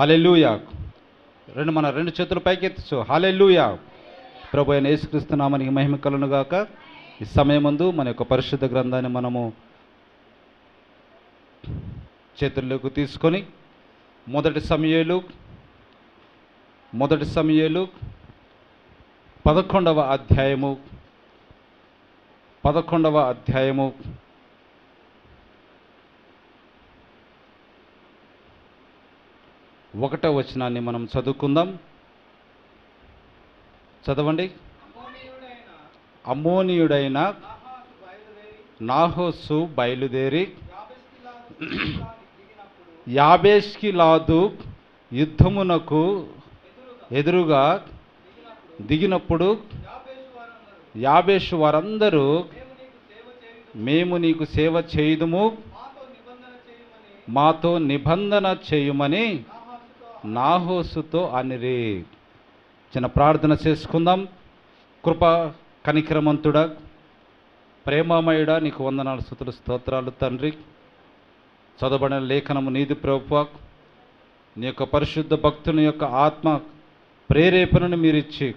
హల్లెలూయా. మన రెండు చేతులు పైకెత్తచ్చు. హల్లెలూయా. ప్రభు అయిన యేసుక్రీస్తు నామమునకు మహిమ కలుగును గాక. ఈ సమయమందు మన యొక్క పరిశుద్ధ గ్రంథాన్ని మనము చేతుల్లోకి తీసుకొని మొదటి సమూయేలు 11వ అధ్యాయము 1వ వచనాన్ని మనం చదువుకుందాం. చదవండి. అమ్మోనీయుడైన నాహోసు బయలుదేరి యాబేష్గిలాదు యుద్ధమునకు ఎదురుగా దిగినప్పుడు యాబేషు వారందరూ మేము నీకు సేవ చేయుదుము, మాతో నిబంధన చేయుమని నాహోసుతో అనిరి. చిన్న ప్రార్థన చేసుకుందాం. కృప కనికరమంతుడా, ప్రేమమయుడా, నీకు వందనాలు, స్తుతులు, స్తోత్రాలు తండ్రి. చదవబడిన లేఖనము నీది ప్రభువా. నీ యొక్క పరిశుద్ధ భక్తుని యొక్క ఆత్మ ప్రేరేపణను మీరిచ్చి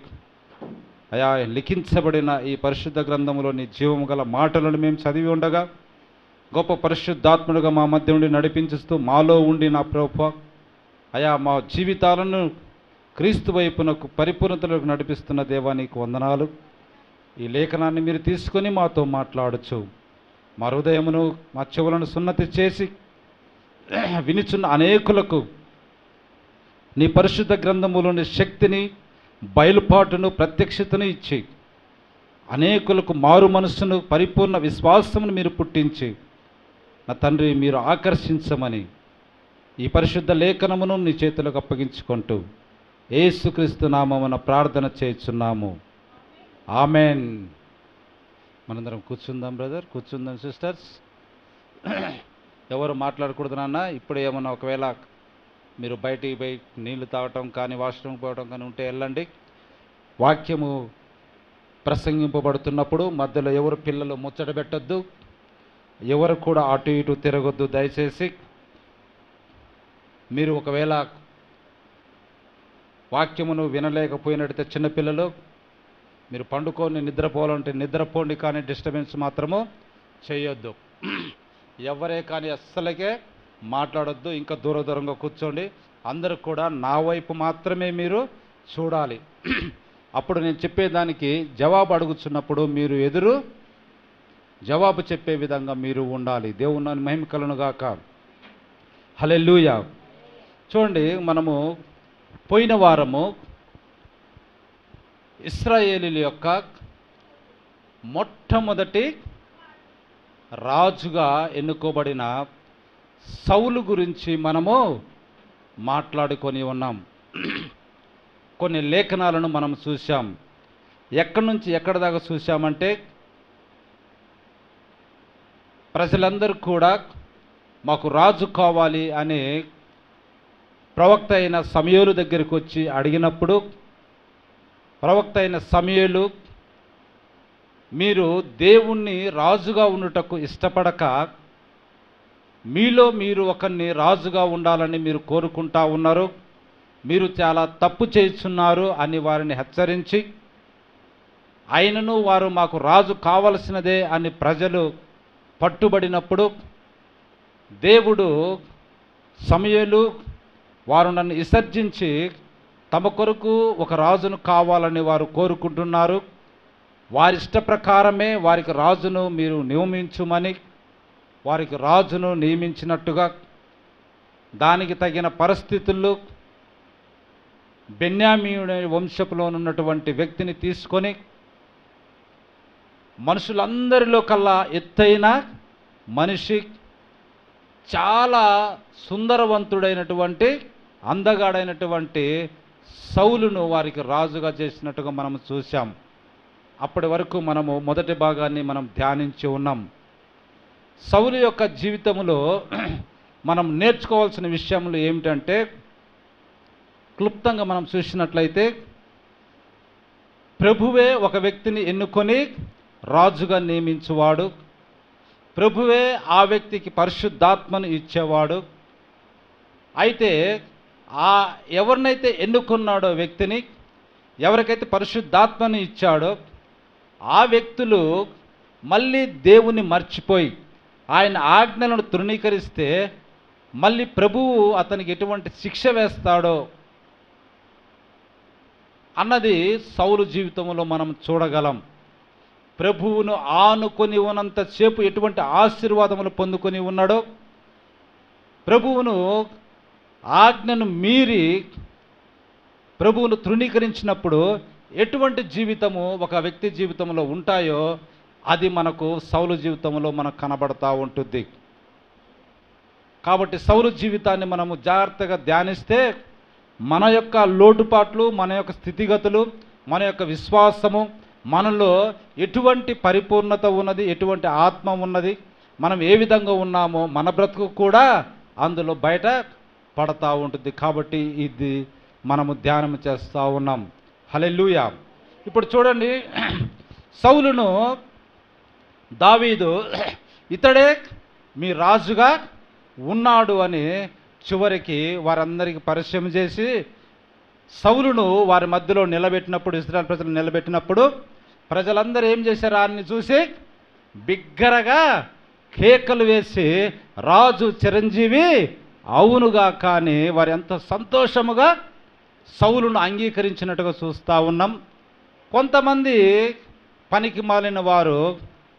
అయా లిఖించబడిన ఈ పరిశుద్ధ గ్రంథములో నీ జీవము గల మాటలను మేము చదివి ఉండగా గొప్ప పరిశుద్ధాత్ముడుగా మా మధ్య ఉండి నడిపించుస్తూ మాలో ఉండి నా ప్రభువా అయా మా జీవితాలను క్రీస్తు వైపునకు పరిపూర్ణతలకు నడిపిస్తున్న దేవా నీకు వందనాలు. ఈ లేఖనాన్ని మీరు తీసుకొని మాతో మాట్లాడచ్చు. మా హృదయమును మా చెవులను సున్నతి చేసి వినిచున్న అనేకులకు నీ పరిశుద్ధ గ్రంథములోని శక్తిని, బయలుపాటును, ప్రత్యక్షతను ఇచ్చి అనేకులకు మారు మనస్సును, పరిపూర్ణ విశ్వాసమును మీరు పుట్టించి నా తండ్రి మీరు ఆకర్షించమని ఈ పరిశుద్ధ లేఖనమును నీ చేతులకు అప్పగించుకుంటూ యేసుక్రీస్తు నామమున ప్రార్థన చేయుచున్నాము. ఆమెన్. మనందరం కూర్చుందాం బ్రదర్, కూర్చుందాం సిస్టర్స్. ఎవరు మాట్లాడకూడదు నాన్న. ఇప్పుడు ఏమన్నా ఒకవేళ మీరు బయటికి పోయి నీళ్లు తాగటం కానీ వాష్రూమ్కి పోవటం కానీ ఉంటే వెళ్ళండి. వాక్యము ప్రసంగింపబడుతున్నప్పుడు మధ్యలో ఎవరు పిల్లలు ముచ్చట పెట్టద్దు, ఎవరు కూడా అటు ఇటు తిరగొద్దు దయచేసి. మీరు ఒకవేళ వాక్యమును వినలేకపోయినట్టయితే చిన్నపిల్లలు మీరు పండుకొని నిద్రపోవాలంటే నిద్రపోండి, కానీ డిస్టర్బెన్స్ మాత్రము చేయొద్దు. ఎవరే కానీ అస్సలకే మాట్లాడొద్దు. ఇంకా దూరంగా కూర్చోండి. అందరూ కూడా నా వైపు మాత్రమే మీరు చూడాలి. అప్పుడు నేను చెప్పేదానికి జవాబు అడుగుతున్నప్పుడు మీరు జవాబు చెప్పే విధంగా మీరు ఉండాలి. దేవుని మహిమ కలుగును గాక. హల్లెలూయా. చూడండి, మనము పోయిన వారము ఇశ్రాయేలీయుల యొక్క మొట్టమొదటి రాజుగా ఎన్నుకోబడిన సౌలు గురించి మనము మాట్లాడుకొని ఉన్నాం. కొన్ని లేఖనాలను మనం చూసాం. ఎక్కడి నుంచి ఎక్కడి దాకా చూసామంటే ప్రజలందరూ కూడా మాకు రాజు కావాలి అని ప్రవక్త అయిన సమూయేలు దగ్గరికి వచ్చి అడిగినప్పుడు ప్రవక్త అయిన సమూయేలు మీరు దేవుణ్ణి రాజుగా ఉండుటకు ఇష్టపడక మీలో మీరు ఒకరిని రాజుగా ఉండాలని మీరు కోరుకుంటా ఉన్నారు, మీరు చాలా తప్పు చేస్తున్నారు అని వారిని హెచ్చరించి, అయినను వారు మాకు రాజు కావలసినదే అని ప్రజలు పట్టుబడినప్పుడు దేవుడు సమూయేలు వారు నన్ను విసర్జించి తమ కొరకు ఒక రాజును కావాలని వారు కోరుకుంటున్నారు, వారి ఇష్ట ప్రకారమే వారికి రాజును మీరు నియమించుమని వారికి రాజును నియమించినట్టుగా దానికి తగిన పరిస్థితుల్లో బెన్యామీను వంశంలో ఉన్నటువంటి వ్యక్తిని తీసుకొని మనుషులందరిలో కల్లా ఎత్తైన మనిషి, చాలా సుందరవంతుడైనటువంటి అందగాడైనటువంటి సౌలును వారికి రాజుగా చేసినట్టుగా మనం చూసాం. అప్పటి వరకు మనము మొదటి భాగాన్ని మనం ధ్యానించి ఉన్నాం. సౌలు యొక్క జీవితంలో మనం నేర్చుకోవాల్సిన విషయములు ఏమిటంటే, క్లుప్తంగా మనం చూసినట్లయితే ప్రభువే ఒక వ్యక్తిని ఎన్నుకొని రాజుగా నియమించువాడు, ప్రభువే ఆ వ్యక్తికి పరిశుద్ధాత్మను ఇచ్చేవాడు. అయితే ఆ ఎవరినైతే ఎన్నుకున్నాడో వ్యక్తిని, ఎవరికైతే పరిశుద్ధాత్మని ఇచ్చాడో ఆ వ్యక్తులు మళ్ళీ దేవుని మర్చిపోయి ఆయన ఆజ్ఞలను తృణీకరిస్తే మళ్ళీ ప్రభువు అతనికి ఎటువంటి శిక్ష వేస్తాడో అన్నది సౌలు జీవితంలో మనం చూడగలం. ప్రభువును ఆనుకొని ఉన్నంతసేపు ఎటువంటి ఆశీర్వాదములు పొందుకొని ఉన్నాడో, ప్రభువును ఆజ్ఞను మీరి ప్రభువును తృణీకరించినప్పుడు ఎటువంటి జీవితము ఒక వ్యక్తి జీవితంలో ఉంటాయో అది మనకు సౌలు జీవితంలో మనకు కనబడతా ఉంటుంది. కాబట్టి సౌలు జీవితాన్ని మనము జాగ్రత్తగా ధ్యానిస్తే మన యొక్క లోటుపాట్లు, మన యొక్క స్థితిగతులు, మన యొక్క విశ్వాసము, మనలో ఎటువంటి పరిపూర్ణత ఉన్నది, ఎటువంటి ఆత్మ ఉన్నది, మనం ఏ విధంగా ఉన్నామో మన బ్రతుకు కూడా అందులో బయట పడతా ఉంటుంది. కాబట్టి ఇది మనము ధ్యానం చేస్తూ ఉన్నాం. హల్లెలూయా. ఇప్పుడు చూడండి, సౌలును దావీదు ఇతడే మీ రాజుగా ఉన్నాడు అని చివరికి వారందరికీ పరిచయం చేసి సౌలును వారి మధ్యలో నిలబెట్టినప్పుడు, ఇశ్రాయేలు ప్రజలు నిలబెట్టినప్పుడు ప్రజలందరూ ఏం చేశారు? ఆయన్ని చూసి బిగ్గరగా కేకలు వేసి రాజు చిరంజీవి అవునుగా కానీ వారు ఎంత సంతోషముగా సౌలును అంగీకరించినట్టుగా చూస్తూ ఉన్నాం. కొంతమంది పనికి మాలిన వారు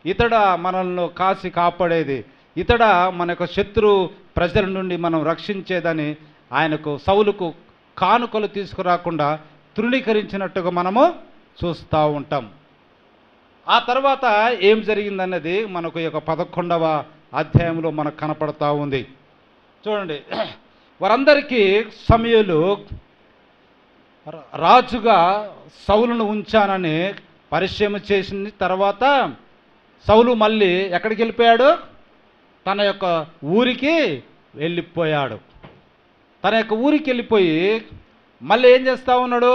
ఇతడ మనల్ని కాసి కాపాడేది, ఇతడ మన యొక్క శత్రు ప్రజల నుండి మనం రక్షించేదని ఆయనకు సౌలుకు కానుకలు తీసుకురాకుండా తృణీకరించినట్టుగా మనము చూస్తూ ఉంటాం. ఆ తర్వాత ఏం జరిగిందన్నది మనకు ఈ యొక్క 11వ అధ్యాయంలో మనకు కనపడతా ఉంది. చూడండి, వారందరికీ సమూయేలు రాజుగా సౌలును ఉంచానని పరిచయం చేసిన తర్వాత సౌలు మళ్ళీ ఎక్కడికి వెళ్ళిపోయాడు? తన యొక్క ఊరికి వెళ్ళిపోయాడు. తన యొక్క ఊరికి వెళ్ళిపోయి మళ్ళీ ఏం చేస్తూ ఉన్నాడు?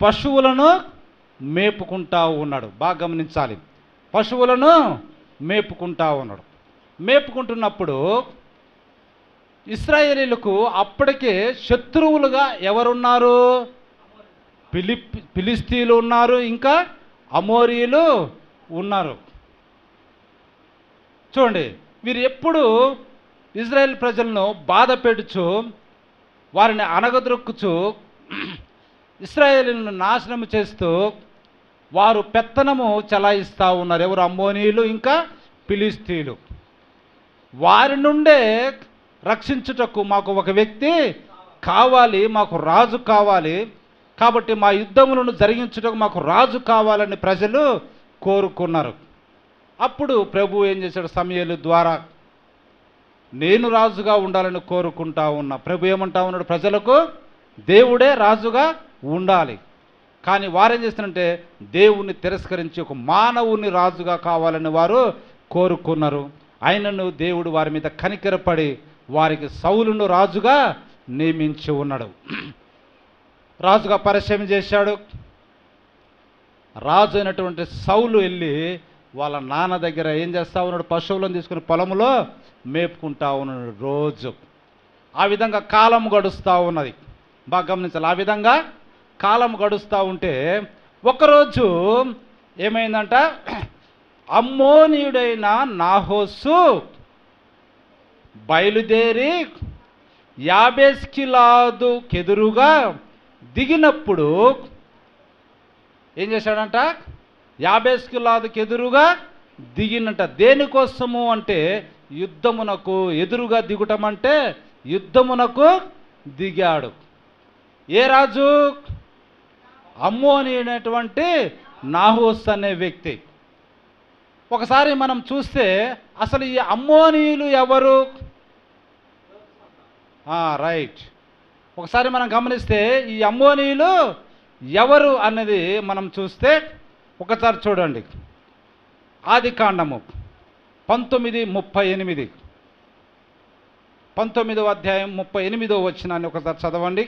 పశువులను మేపుకుంటా ఉన్నాడు. బాగా గమనించాలి, పశువులను మేపుకుంటా ఉన్నాడు. మేపుకుంటున్నప్పుడు ఇశ్రాయేలీలకు అప్పటికే శత్రువులుగా ఎవరున్నారు? ఫిలిస్తీయులు ఉన్నారు, ఇంకా అమోరీయులు ఉన్నారు. చూడండి, వీరు ఎప్పుడు ఇజ్రాయెల్ ప్రజలను బాధ పెడుచు వారిని అణగద్రొక్కుచు ఇశ్రాయేలులను నాశనం చేస్తూ వారు పెత్తనము చలాయిస్తూ ఉన్నారు. ఎవరు? అమ్మోనీయులు, ఇంకా ఫిలిస్తీయులు. వారి నుండే రక్షించుటకు మాకు ఒక వ్యక్తి కావాలి, మాకు రాజు కావాలి, కాబట్టి మా యుద్ధములను జరిగించుటకు మాకు రాజు కావాలని ప్రజలు కోరుకున్నారు. అప్పుడు ప్రభు ఏం చేశాడు? సమూయేలు ద్వారా నేను రాజుగా ఉండాలని కోరుకుంటా ఉన్నా. ప్రభు ఏమంటా ఉన్నాడు? ప్రజలకు దేవుడే రాజుగా ఉండాలి. కానీ వారేం చేస్తారంటే దేవుణ్ణి తిరస్కరించి ఒక మానవుని రాజుగా కావాలని వారు కోరుకున్నారు. అయినను దేవుడు వారి మీద కనికరపడి వారికి సౌలును రాజుగా నియమించి ఉన్నాడు. రాజుగా పరిచయం చేశాడు. రాజు అయినటువంటి సౌలు వెళ్ళి వాళ్ళ నాన్న దగ్గర ఏం చేస్తూ ఉన్నాడు? పశువులను తీసుకుని పొలంలో మేపుకుంటా ఉన్నాడు రోజు. ఆ విధంగా కాలం గడుస్తూ ఉన్నది. బాగా గమనించాలి. ఆ విధంగా కాలం గడుస్తూ ఉంటే ఒకరోజు ఏమైందంట? అమ్మోనీయుడైన నాహోసు బయలుదేరి యాబేష్గిలాదుకెదురుగా దిగినప్పుడు ఏం చేశాడంట? యాబేష్గిలాదుకెదురుగా దిగినట. దేనికోసము అంటే యుద్ధమునకు ఎదురుగా దిగుటం అంటే యుద్ధమునకు దిగాడు. ఏ రాజు? అమ్మోనీయుడైనటువంటి నాహోస్ అనే వ్యక్తి. ఒకసారి మనం చూస్తే అసలు ఈ అమ్మోనీయులు ఎవరు? రైట్. ఒకసారి మనం గమనిస్తే ఈ అమ్మోనీయులు ఎవరు అన్నది మనం చూస్తే ఒకసారి చూడండి. ఆదికాండము 19:38, 19వ అధ్యాయం 38వ వచనాన్ని ఒకసారి చదవండి.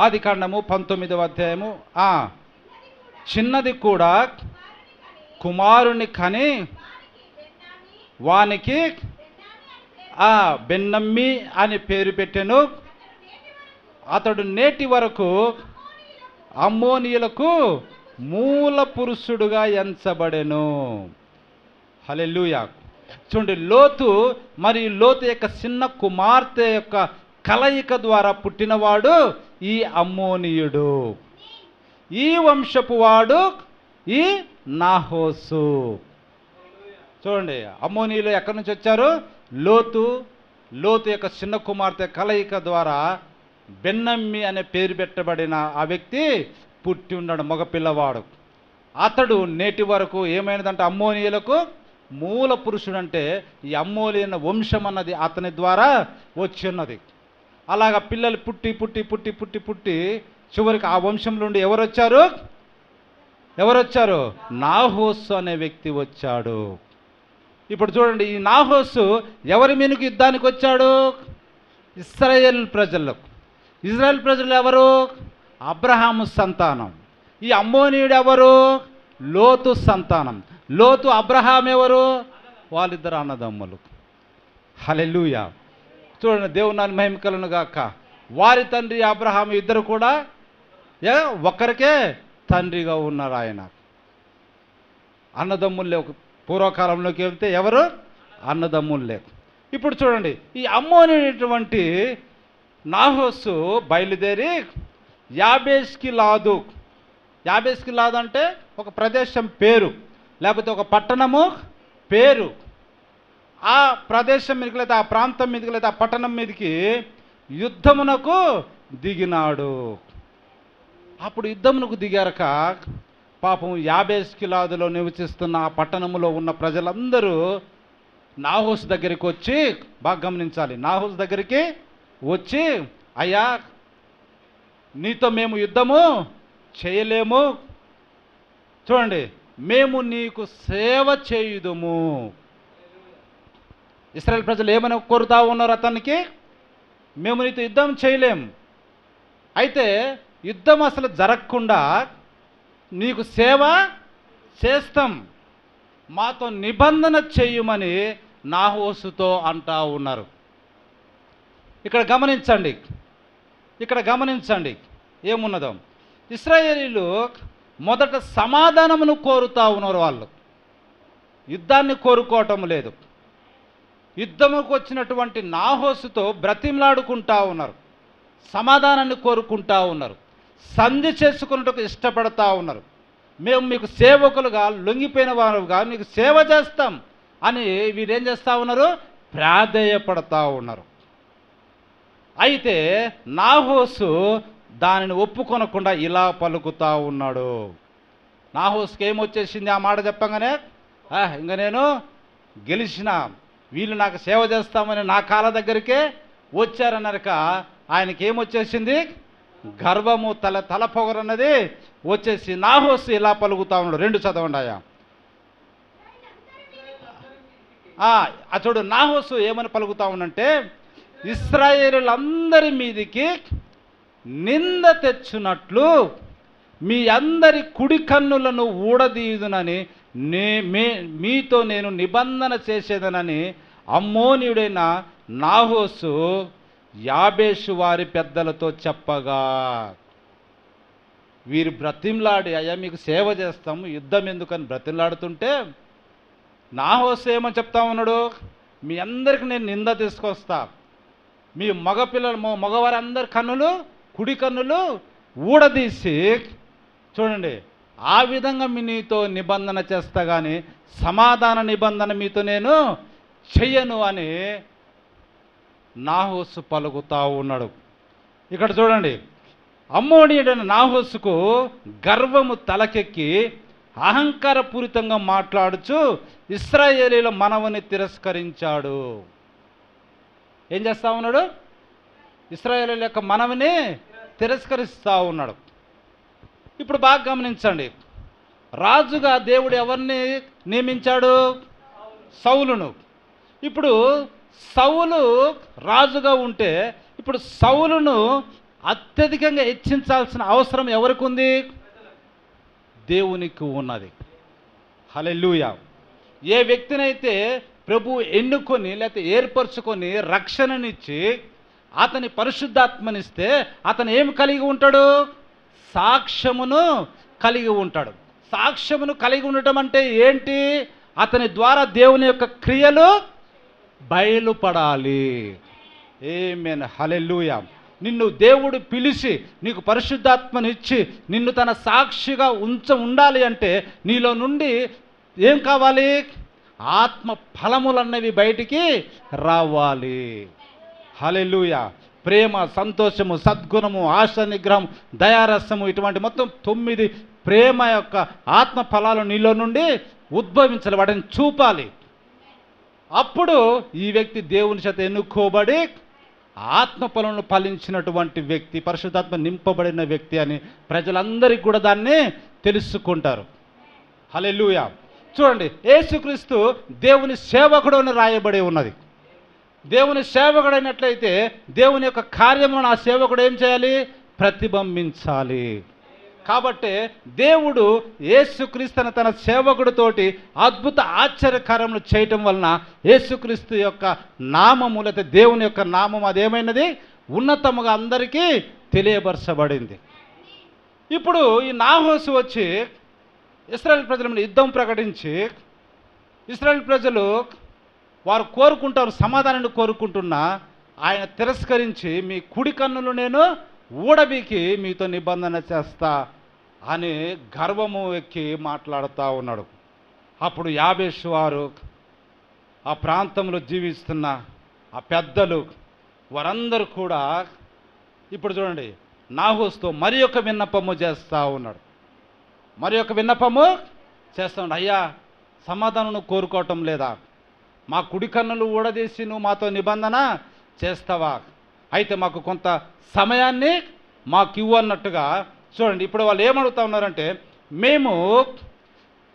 ఆదికాండము 19వ అధ్యాయము. చిన్నది కూడా కుమారుని కని వానికి బెన్నమ్మి అని పేరు పెట్టెను. అతడు నేటి వరకు అమ్మోనీయులకు మూల పురుషుడుగా ఎంచబడెను. హల్లెలూయా. చూడండి, లోతు యొక్క చిన్న కుమార్తె యొక్క కలయిక ద్వారా పుట్టినవాడు ఈ అమ్మోనీయుడు. ఈ వంశపు వాడు ఈ నాహోసు. చూడండి, అమ్మోనీయులు ఎక్కడి నుంచి వచ్చారు? లోతు యొక్క చిన్న కుమార్తె కలయిక ద్వారా బెన్నమ్మి అనే పేరు పెట్టబడిన ఆ వ్యక్తి పుట్టి ఉన్నాడు, మగపిల్లవాడు. అతడు నేటి వరకు ఏమైనదంటే అమ్మోనీయులకు మూల పురుషుడు. అంటే ఈ అమ్మోనీయుల వంశం అన్నది అతని ద్వారా వచ్చిన్నది. అలాగా పిల్లలు పుట్టి పుట్టి పుట్టి పుట్టి పుట్టి చివరికి ఆ వంశం నుండి ఎవరు వచ్చారు? నాహోసు అనే వ్యక్తి వచ్చాడు. ఇప్పుడు చూడండి, ఈ నాహోసు ఎవరి మీదకి యుద్ధానికి వచ్చాడు? ఇశ్రాయేల్ ప్రజలు ఎవరు? అబ్రహాము సంతానం. ఈ అమ్మోనీయుడు ఎవరు? లోతు సంతానం. అబ్రహాం ఎవరు? వాళ్ళిద్దరు అన్నదమ్ములు. హల్లెలూయా. చూడండి, దేవుని మహిమ కలుగును గాక. వారి తండ్రి అబ్రహాము ఇద్దరు కూడా ఒక్కరికే తండ్రిగా ఉన్నారు. ఆయన అన్నదమ్ములే. పూర్వకాలంలోకి వెళ్తే ఎవరు? అన్నదమ్ములే. ఇప్పుడు చూడండి, ఈ అమ్మోనీయుడైనటువంటి నాహోసు బయలుదేరి యాబేష్కి లాదు అంటే ఒక ప్రదేశం పేరు, లేకపోతే ఒక పట్టణము పేరు. ఆ ప్రదేశం మీదకి, లేదా ఆ ప్రాంతం మీదకి, లేదా ఆ పట్టణం మీదకి యుద్ధమునకు దిగినాడు. అప్పుడు యుద్ధమునకు దిగారక పాపం యాబేష్గిలాదులో నివసిస్తున్న ఆ పట్టణంలో ఉన్న ప్రజలందరూ నాహోసు దగ్గరికి వచ్చి, బాగా గమనించాలి, నాహోసు దగ్గరికి వచ్చి, అయ్యా నీతో మేము యుద్ధము చేయలేము, చూడండి మేము నీకు సేవ చేయుదుము. ఇశ్రాయేల్ ప్రజలు ఏమని కోరుతా ఉన్నారు అతనికి? మేము నీతో యుద్ధం చేయలేము, అయితే యుద్ధం అసలు జరగకుండా నీకు సేవ చేస్తాం, మాతో నిబంధన చేయమని నాహోసుతో అంటా ఉన్నారు. ఇక్కడ గమనించండి ఏమున్నదో. ఇశ్రాయేలీలు మొదట సమాధానమును కోరుతా ఉన్నారు. వాళ్ళు యుద్ధాన్ని కోరుకోవటం లేదు. యుద్ధముకు వచ్చినటువంటి నాహోసుతో బ్రతిమలాడుకుంటా ఉన్నారు, సమాధానాన్ని కోరుకుంటా ఉన్నారు, సంధి చేసుకున్నట్టుకు ఇష్టపడతా ఉన్నారు. మేము మీకు సేవకులుగా, లొంగిపోయిన వారుగా మీకు సేవ చేస్తాం అని వీరేం చేస్తూ ఉన్నారు? ప్రాధేయపడతా ఉన్నారు. అయితే నాహోసు దానిని ఒప్పుకొనకుండా ఇలా పలుకుతా ఉన్నాడు. నాహోసుకి ఏమొచ్చేసింది ఆ మాట చెప్పంగానే? ఇంకా నేను గెలిచిన, వీళ్ళు నాకు సేవ చేస్తామని నా కాళ్ళ దగ్గరికే వచ్చారన్నారక ఆయనకి ఏమొచ్చేసింది? గర్వము, తల పొగరన్నది వచ్చేసి నాహోసు ఇలా పలుకుతా ఉన్నాడు. 2 చదవండి అయ్యా. చూడు, నాహోసు ఏమని పలుకుతా ఉండంటే, ఇశ్రాయేలులందరి మీదికి నింద తెచ్చునట్లు మీ అందరి కుడి కన్నులను ఊడదీయుదునని మీతో నేను నిబంధన చేసేదనని అమ్మోనీయుడైన నాహోసు యాబేషు వారి పెద్దలతో చెప్పగా, వీరు బ్రతిమలాడి, అయ్యా మీకు సేవ చేస్తాము, యుద్ధం ఎందుకని బ్రతిమలాడుతుంటే నాహోసు ఏమని చెప్తా ఉన్నాడు? మీ అందరికి నేను నింద తీసుకొస్తా, మీ మగవారందరి కన్నులు, కుడి కన్నులు ఊడదీసి, చూడండి ఆ విధంగా నీతో నిబంధన చేస్తా కానీ సమాధాన నిబంధన మీతో నేను చెయ్యను అని నాహోసు పలుకుతా ఉన్నాడు. ఇక్కడ చూడండి, అమ్మోనీయుడైన నాహోసుకు గర్వము తలకెక్కి అహంకారపూరితంగా మాట్లాడుచు ఇశ్రాయేలీల మనవిని తిరస్కరించాడు. ఏం చేస్తా ఉన్నాడు? ఇశ్రాయేలీల యొక్క మనవిని తిరస్కరిస్తూ ఉన్నాడు. ఇప్పుడు బాగా గమనించండి, రాజుగా దేవుడు ఎవరిని నియమించాడు? సౌలును. ఇప్పుడు సౌలు రాజుగా ఉంటే ఇప్పుడు సౌలును అత్యధికంగా హెచ్చించాల్సిన అవసరం ఎవరికి ఉంది? దేవునికి ఉన్నది. హల్లెలూయా. ఏ వ్యక్తినైతే ప్రభు ఎన్నుకొని లేకపోతే ఏర్పరచుకొని రక్షణనిచ్చి అతని పరిశుద్ధాత్మనిస్తే అతను ఏమి కలిగి ఉంటాడు? సాక్ష్యమును కలిగి ఉంటాడు. సాక్ష్యమును కలిగి ఉండటం అంటే ఏంటి? అతని ద్వారా దేవుని యొక్క క్రియలు బయలుపడాలి. ఆమేన్, హల్లెలూయా. నిన్ను దేవుడు పిలిచి నీకు పరిశుద్ధాత్మనిచ్చి నిన్ను తన సాక్షిగా ఉండాలి అంటే నీలో నుండి ఏం కావాలి? ఆత్మ ఫలములన్నవి బయటికి రావాలి. హల్లెలూయా. ప్రేమ, సంతోషము, సద్గుణము, ఆశ నిగ్రహం, దయారసము, ఇటువంటి మొత్తం 9 ప్రేమ యొక్క ఆత్మ ఫలాలు నీలో నుండి ఉద్భవించాలి, వాటిని చూపాలి. అప్పుడు ఈ వ్యక్తి దేవుని చేత ఎన్నుకోబడి ఆత్మ ఫలములను ఫలించినటువంటి వ్యక్తి, పరిశుద్ధాత్మ నింపబడిన వ్యక్తి అని ప్రజలందరికీ కూడా దాన్ని తెలుసుకుంటారు. హల్లెలూయా. చూడండి, యేసుక్రీస్తు దేవుని సేవకుడు అని రాయబడి ఉన్నది. దేవుని సేవకుడైనట్లయితే దేవుని యొక్క కార్యములను ఆ సేవకుడు ఏం చేయాలి? ప్రతిబింబించాలి. కాబట్టి దేవుడు యేసుక్రీస్తును తన సేవకుడితోటి అద్భుత ఆశ్చర్యకార్యములు చేయటం వలన యేసుక్రీస్తు యొక్క నామము లేకపోతే దేవుని యొక్క నామం అదేమైనది? ఉన్నతముగా అందరికీ తెలియపరచబడింది. ఇప్పుడు ఈ నాహోసు వచ్చి ఇశ్రాయేల్ ప్రజల మీద యుద్ధం ప్రకటించి, ఇశ్రాయేల్ ప్రజలు వారు కోరుకుంటారు, సమాధానాన్ని కోరుకుంటున్నా ఆయన తిరస్కరించి మీ కుడి కన్నులు నేను ఊడబీకి మీతో నిబంధన చేస్తా అని గర్వము ఎక్కి మాట్లాడుతూ ఉన్నాడు. అప్పుడు యాబేషు వారు, ఆ ప్రాంతంలో జీవిస్తున్న ఆ పెద్దలు వారందరూ కూడా ఇప్పుడు చూడండి నాహోసుతో మరి ఒక విన్నపము చేస్తూ ఉన్నాడు. మరి ఒక విన్నపము చేస్తూ ఉన్నాడు. అయ్యా, సమాధానం నువ్వు కోరుకోవటం లేదా? మా కుడి కన్నులు ఊడదీసి నువ్వు మాతో నిబంధన చేస్తావా? అయితే మాకు కొంత సమయాన్ని మాకు ఇవ్వు అన్నట్టుగా. చూడండి, ఇప్పుడు వాళ్ళు ఏమడుగుతా ఉన్నారంటే, మేము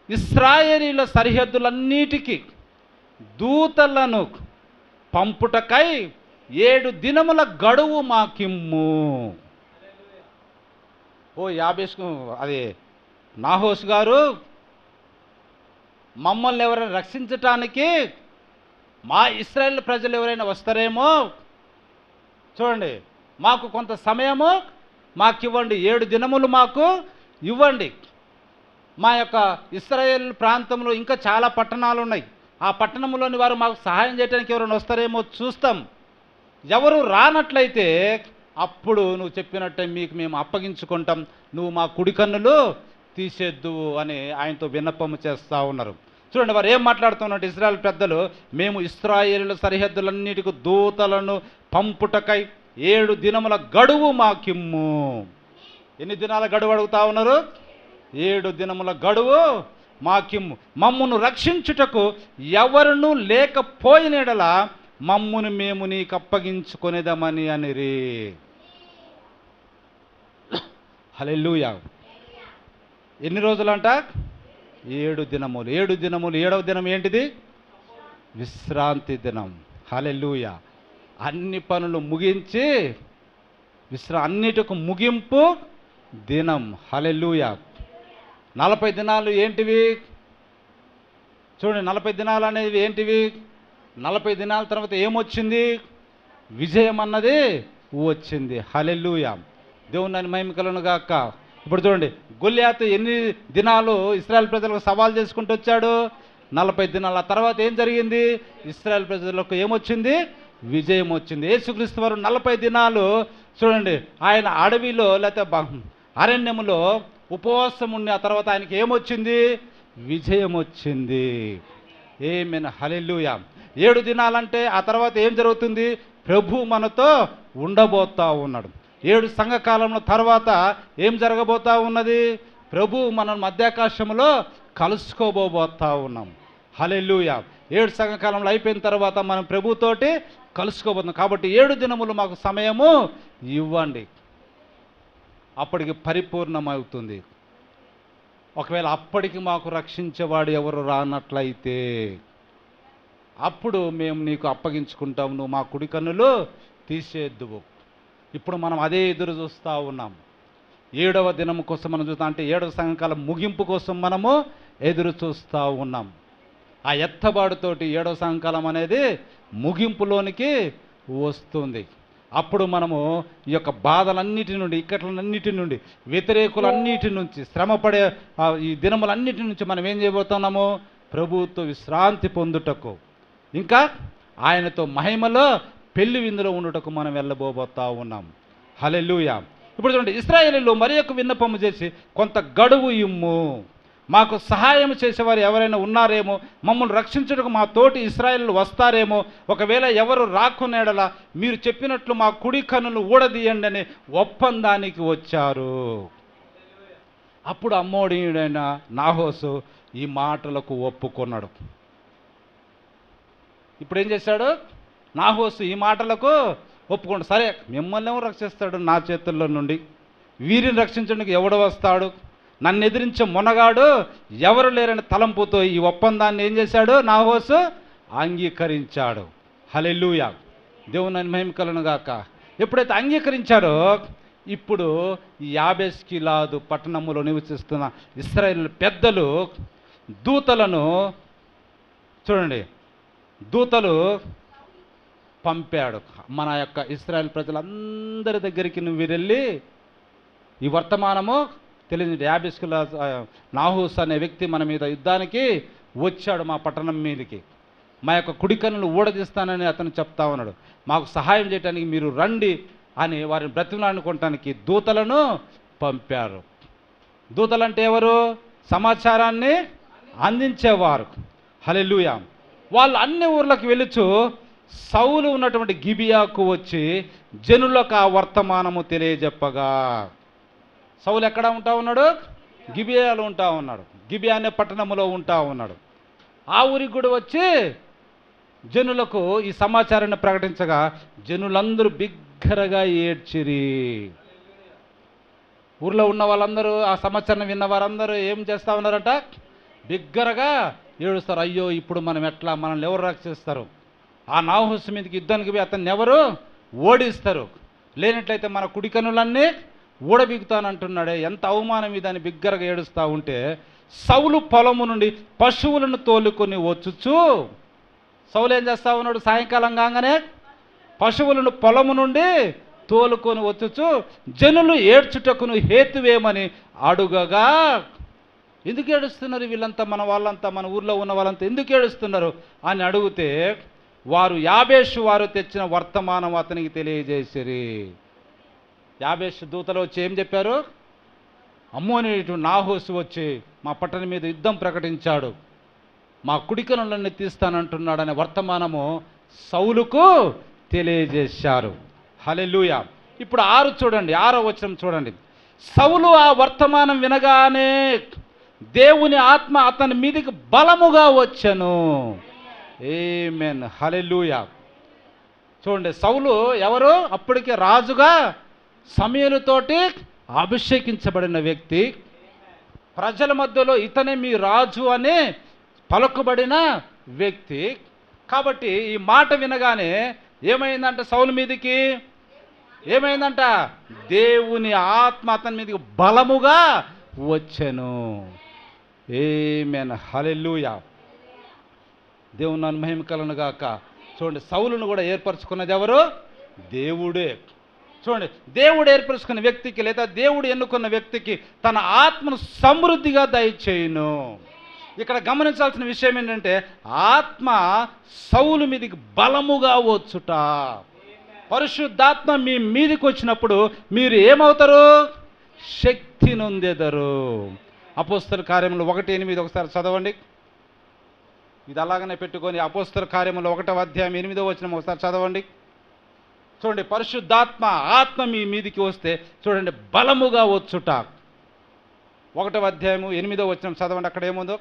ఇశ్రాయేలీల సరిహద్దులన్నిటికీ దూతలను పంపుటకై 7 దినముల గడువు మాకిమ్ము. ఓ యాబేషు, అది నాహోసు గారు, మమ్మల్ని ఎవరైనా రక్షించటానికి మా ఇశ్రాయేల్ ప్రజలు ఎవరైనా వస్తారేమో, చూడండి మాకు కొంత సమయము మాకు ఇవ్వండి, 7 దినములు మాకు ఇవ్వండి. మా యొక్క ఇశ్రాయేల్ ప్రాంతంలో ఇంకా చాలా పట్టణాలు ఉన్నాయి, ఆ పట్టణంలోని వారు మాకు సహాయం చేయడానికి ఎవరైనా వస్తారేమో చూస్తాం. ఎవరు రానట్లయితే అప్పుడు నువ్వు చెప్పినట్టే మీకు మేము అప్పగించుకుంటాం, నువ్వు మా కుడి కన్నులు తీసేద్దు అని ఆయనతో విన్నపము చేస్తూ ఉన్నారు. చూడండి, వారు ఏం మాట్లాడుతున్నట్టు ఇశ్రాయేల్ పెద్దలు, మేము ఇశ్రాయేలు సరిహద్దులన్నిటికీ దూతలను పంపుటకై 7 దినముల గడువు మాకిమ్ము. ఎన్ని దినాల గడువు అడుగుతా ఉన్నారు? 7 దినముల గడువు మాకిమ్ము. మమ్మును రక్షించుటకు ఎవరునూ లేకపోయిన యెడల మమ్మును మేము నీకు అప్పగించుకొనేదమని అనిరి. హల్లెలూయా. ఎన్ని రోజులంట? 7 దినములు. 7 దినములు. 7వ దినం ఏంటిది? విశ్రాంతి దినం. హల్లెలూయా. అన్ని పనులు ముగించి అన్నిటికి ముగింపు దినం. హల్లెలూయా. 40 దినాలు ఏంటివి? చూడండి, 40 దినాలు అనేవి ఏంటివి? 40 దినాల తర్వాత ఏమొచ్చింది? విజయం అన్నది వచ్చింది. హల్లెలూయా. దేవుని మహిమ కలుగును గాక. ఇప్పుడు చూడండి, గొల్యాతు ఎన్ని దినాలు ఇశ్రాయేల్ ప్రజలకు సవాల్ చేసుకుంటూ వచ్చాడు? 40 దినాల తర్వాత ఏం జరిగింది? ఇశ్రాయేల్ ప్రజలకు ఏమొచ్చింది? విజయం వచ్చింది. యేసుక్రీస్తు వారు 40 దినాలు చూడండి ఆయన అడవిలో లేకపోతే అరణ్యములో ఉపవాసం ఉండి ఆ తర్వాత ఆయనకి ఏమొచ్చింది? విజయం వచ్చింది. ఆమేన్, హల్లెలూయా. 7 దినాలంటే ఆ తర్వాత ఏం జరుగుతుంది? ప్రభు మనతో ఉండబోతా ఉన్నాడు. 7 సంఘకాలంలో తర్వాత ఏం జరగబోతా ఉన్నది? ప్రభు మనం మధ్యాకాశంలో కలుసుకోబోతా ఉన్నాం. హల్లెలూయా. 7 సంఘకాలంలో అయిపోయిన తర్వాత మనం ప్రభుతోటి కలుసుకోబోతున్నాం. కాబట్టి 7 దినములు మాకు సమయము ఇవ్వండి, అప్పటికి పరిపూర్ణమవుతుంది. ఒకవేళ అప్పటికి మాకు రక్షించేవాడు ఎవరు రానట్లయితే అప్పుడు మేము నీకు అప్పగించుకుంటాం, నువ్వు మా కుడి కన్నులు తీసేద్దువు. ఇప్పుడు మనం అదే ఎదురు చూస్తూ ఉన్నాం. 7వ దినం కోసం మనం చూస్తాం, అంటే 7వ సంఘకాలం ముగింపు కోసం మనము ఎదురు చూస్తూ ఉన్నాం. ఆ ఎత్తబాటుతోటి 7వ సంకలం అనేది ముగింపులోనికి వస్తుంది. అప్పుడు మనము ఈ యొక్క బాధలన్నిటి నుండి, ఇక్కట్లన్నిటి నుండి, వ్యతిరేకులన్నిటి నుంచి, శ్రమపడే ఈ దినములన్నిటి నుంచి మనం ఏం చేయబోతున్నాము? ప్రభువుతో విశ్రాంతి పొందుటకు, ఇంకా ఆయనతో మహిమలో పెళ్లి విందులో ఉండుటకు మనం వెళ్ళబోతా ఉన్నాం. హల్లెలూయా. ఇప్పుడు చూడండి, ఇశ్రాయేలీయులు మరి యొక్క విన్నపము చేసి కొంత గడువు ఇమ్ము, మాకు సహాయం చేసేవారు ఎవరైనా ఉన్నారేమో, మమ్మల్ని రక్షించుటకు మా తోటి ఇశ్రాయేలీయులు వస్తారేమో, ఒకవేళ ఎవరు రాకునేడలా మీరు చెప్పినట్లు మా కుడి కన్నులు ఊడదీయండి అని ఒప్పందానికి వచ్చారు. అప్పుడు అమ్మోనీయుడైన నాహోసు ఈ మాటలకు ఒప్పుకున్నాడు. ఇప్పుడు ఏం చేశాడు? నాహోసు ఈ మాటలకు ఒప్పుకోండి. సరే, మిమ్మల్ని ఎవరు రక్షిస్తాడు నా చేతుల్లో నుండి? వీరిని రక్షించడానికి ఎవడు వస్తాడు? నన్ను ఎదిరించే మొనగాడు ఎవరు లేరని తలంపుతో ఈ ఒప్పందాన్ని ఏం చేశాడు? నాహోసు అంగీకరించాడు. హల్లెలూయా. దేవుని మహిమ కలుగును గాక. ఎప్పుడైతే అంగీకరించాడో ఇప్పుడు ఈ యాబేష్గిలాదు పట్టణంలో నివసిస్తున్న ఇశ్రాయేలు పెద్దలు దూతలను, చూడండి, దూతలు పంపాడు. మన యొక్క ఇశ్రాయేలు ప్రజలందరి దగ్గరికి నువ్వు వెళ్ళి ఈ వర్తమానము తెలియదు. యాబేష్గిలాదు నాహోసు అనే వ్యక్తి మన మీద యుద్ధానికి వచ్చాడు, మా పట్టణం మీదకి. మా యొక్క కుడి కన్నులు ఊడదీస్తానని అతను చెప్తా ఉన్నాడు. మాకు సహాయం చేయడానికి మీరు రండి అని వారిని బ్రతిమలాడుకోవటానికి దూతలను పంపారు. దూతలంటే ఎవరు? సమాచారాన్ని అందించేవారు. హల్లెలూయా. వాళ్ళు అన్ని ఊర్లకు వెళుచు సౌలు ఉన్నటువంటి గిబియాకు వచ్చి జనులకు ఆ వర్తమానము తెలియజెప్పగా. సౌలు ఎక్కడ ఉంటా ఉన్నాడు? గిబియాలో ఉంటా ఉన్నాడు. గిబియా అనే పట్టణంలో ఉంటా ఉన్నాడు. ఆ ఊరికి కూడా వచ్చి జనులకు ఈ సమాచారాన్ని ప్రకటించగా జనులందరూ బిగ్గరగా ఏడ్చిరి. ఊర్లో ఉన్న వాళ్ళందరూ, ఆ సమాచారం విన్న వారందరూ ఏం చేస్తూ ఉన్నారంట? బిగ్గరగా ఏడుస్తారు. అయ్యో, ఇప్పుడు మనం ఎట్లా, మనల్ని ఎవరు రక్షిస్తారు? ఆ నాహోసు మీదకి యుద్ధానికి పోయి అతన్ని ఎవరు ఓడిస్తారు? లేనట్లయితే మన కుడి కన్నులన్నీ ఊడబిగుతానంటున్నాడే, ఎంత అవమానం ఇదని బిగ్గరగా ఏడుస్తూ ఉంటే సౌలు పొలము నుండి పశువులను తోలుకొని వచ్చుచు, సౌలు ఏం చేస్తా ఉన్నాడు? సాయంకాలం కాగానే పశువులను పొలము నుండి తోలుకొని వచ్చుచు జనులు ఏడ్చుటకును హేతువేమని అడుగగా. ఎందుకు ఏడుస్తున్నారు వీళ్ళంతా, మన వాళ్ళంతా, మన ఊర్లో ఉన్న వాళ్ళంతా ఎందుకు ఏడుస్తున్నారు అని అడిగితే వారు యాబేషు వారు తెచ్చిన వర్తమానం అతనికి తెలియజేసిరి. యాబేషు దూతలు వచ్చి ఏం చెప్పారు? అమ్మోనీయుడు నాహోసు వచ్చి మా పట్టణం మీద యుద్ధం ప్రకటించాడు, మా కుడికనులన్నీ తీస్తానంటున్నాడు అనే వర్తమానము సౌలుకు తెలియజేశారు. హల్లెలూయా. ఇప్పుడు 6 చూడండి, 6వ వచనం చూడండి. సౌలు ఆ వర్తమానం వినగానే దేవుని ఆత్మ అతని మీదికి బలముగా వచ్చెను. ఆమేన్. హల్లెలూయా. చూడండి, సౌలు ఎవరు? అప్పటికే రాజుగా సమూయేలుతోటి అభిషేకించబడిన వ్యక్తి. ప్రజల మధ్యలో ఇతనే మీ రాజు అని పలుకబడిన వ్యక్తి. కాబట్టి ఈ మాట వినగానే ఏమైందంట? సౌలు మీదికి ఏమైందంట? దేవుని ఆత్మ అతని మీదకి బలముగా వచ్చెను. ఆమేన్. హల్లెలూయా. దేవుని మహిమ కలుగును గాక. చూడండి, సౌలును కూడా ఏర్పరచుకున్నది ఎవరు? దేవుడే. చూడండి, దేవుడు ఏర్పరచుకున్న వ్యక్తికి లేదా దేవుడు ఎన్నుకున్న వ్యక్తికి తన ఆత్మను సమృద్ధిగా దయచేయును. ఇక్కడ గమనించాల్సిన విషయం ఏంటంటే ఆత్మ సౌలు మీదికి బలముగా వచ్చుట. పరిశుద్ధాత్మ మీ మీదికి వచ్చినప్పుడు మీరు ఏమవుతారు? శక్తి నొందెదరు. అపోస్తల కార్యములు 1:8 ఒకసారి చదవండి. ఇది అలాగనే పెట్టుకొని అపోస్తల కార్యములు 1వ అధ్యాయం 8వ వచనం ఒకసారి చదవండి. చూడండి, పరిశుద్ధాత్మ ఆత్మ మీ మీదికి వస్తే చూడండి బలముగా వచ్చుట. 1వ అధ్యాయము 8వ వచనం చదవండి. అక్కడ ఏముందో?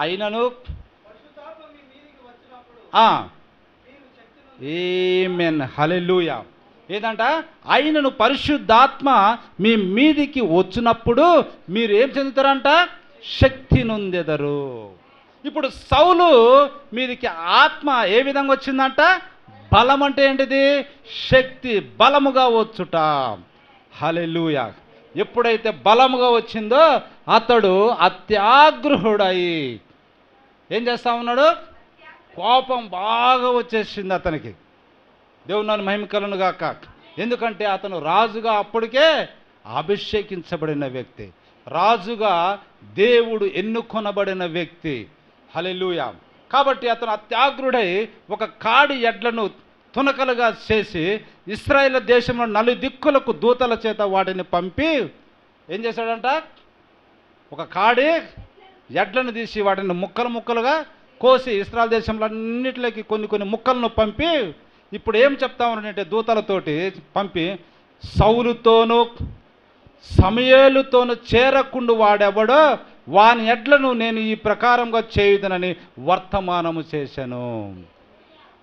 అయినను ఆమేన్. హల్లెలూయా. ఏదంట? అయినను పరిశుద్ధాత్మ మీ మీదికి వచ్చినప్పుడు మీరు ఏం చెందుతారంట? శక్తి నొందెదరు. ఇప్పుడు సౌలు మీదికి ఆత్మ ఏ విధంగా వచ్చిందంట? బలం అంటే ఏంటిది? శక్తి, బలముగా వచ్చుట. హల్లెలూయా. ఎప్పుడైతే బలముగా వచ్చిందో అతడు అత్యాగ్రహుడై ఏం చేస్తా ఉన్నాడు? కోపం బాగా వచ్చేసింది అతనికి. దేవుని మహిమ కలుగును గాక. ఎందుకంటే అతను రాజుగా అప్పటికే అభిషేకించబడిన వ్యక్తి, రాజుగా దేవుడు ఎన్నుకొనబడిన వ్యక్తి. హల్లెలూయా. కాబట్టి అతను అత్యాగ్రుడై ఒక కాడి ఎడ్లను తునకలుగా చేసి ఇశ్రాయేలు దేశంలో నలుదిక్కులకు దూతల చేత వాటిని పంపి ఏం చేశాడంట? ఒక కాడి ఎడ్లను తీసి వాటిని ముక్కలు ముక్కలుగా కోసి ఇశ్రాయేలు దేశంలో అన్నిటిలోకి కొన్ని ముక్కలను పంపి ఇప్పుడు ఏం చెప్తా ఉన్నాడంటే దూతలతోటి పంపి, సౌలుతోనూ సమూయేలుతోనూ చేరకుండా వాడెవడో వాని ఎడ్లను నేను ఈ ప్రకారంగా చేయుదనని వర్తమానము చేశాను.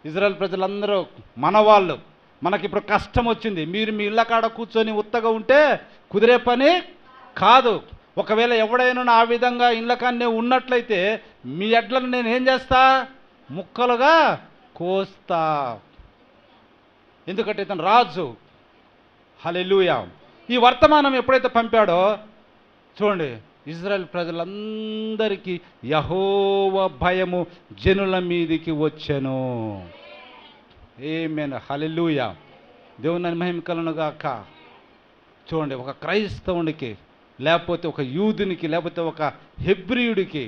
ఇజ్రాయెల్ ప్రజలందరూ మనవాళ్ళు, మనకిప్పుడు కష్టం వచ్చింది, మీరు మీ ఇళ్ళ కాడ కూర్చొని ఉత్తగా ఉంటే కుదిరే పని కాదు. ఒకవేళ ఎవడైనా ఆ విధంగా ఇళ్ళ కాడనే ఉన్నట్లయితే మీ ఎడ్లను నేను ఏం చేస్తా? ముక్కలుగా కోస్తా. ఎందుకంటే ఇతను రాజు. హల్లెలూయా. ఈ వర్తమానం ఎప్పుడైతే పంపాడో చూడండి, ఇజ్రాయెల్ ప్రజలందరికీ యెహోవా భయము జనుల మీదికి వచ్చెను. ఆమేన్. హల్లెలూయా. దేవుని మహిమ కలుగును గాక. చూడండి, ఒక క్రైస్తవునికి లేకపోతే ఒక యూదునికి లేకపోతే ఒక హెబ్రీయుడికి